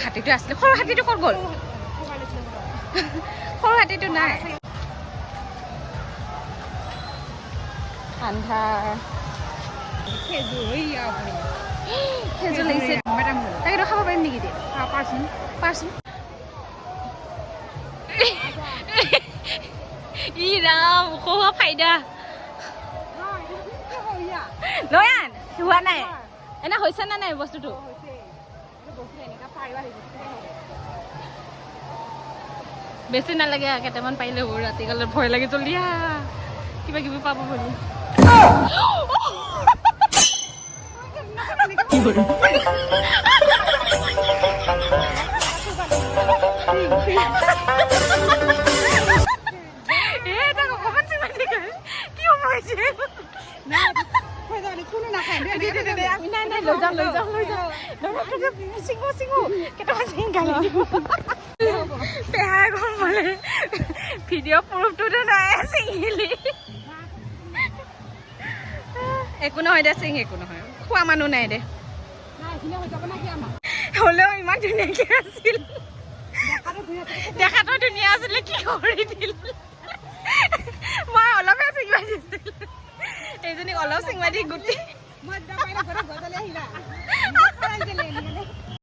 হাতীটো আছিলে সৰু হাতীটো ক'ত গ'ল সৰু হাতীটো নাই আন্ধাৰ খেজুৰ লাগিছে তাকেতো খাব পাৰিম নেকি দে পাৰচোন ই ৰাম খোৱা ফাইদা লৈ আন হোৱা নাই এনে হৈছে নে নাই বস্তুটো বেছি নালাগে কেইটামান পাৰিলে হ'ব ৰাতিকালত ভয় লাগে জলদি কিবা কিবি পাব বুলি ভিডিঅ' প্ৰুফটোতো নাই চিঙিলি একো নহয় দে চিং একো নহয় খোৱা মানুহ নাই দে হ'লেও ইমান ধুনীয়াকে আছিল দেখাতো ধুনীয়া আছিলে কি কৰি দিল মই অলপহে চিঙিবা দিছিল এইজনীক অলপ চিঙিবা দি গুটি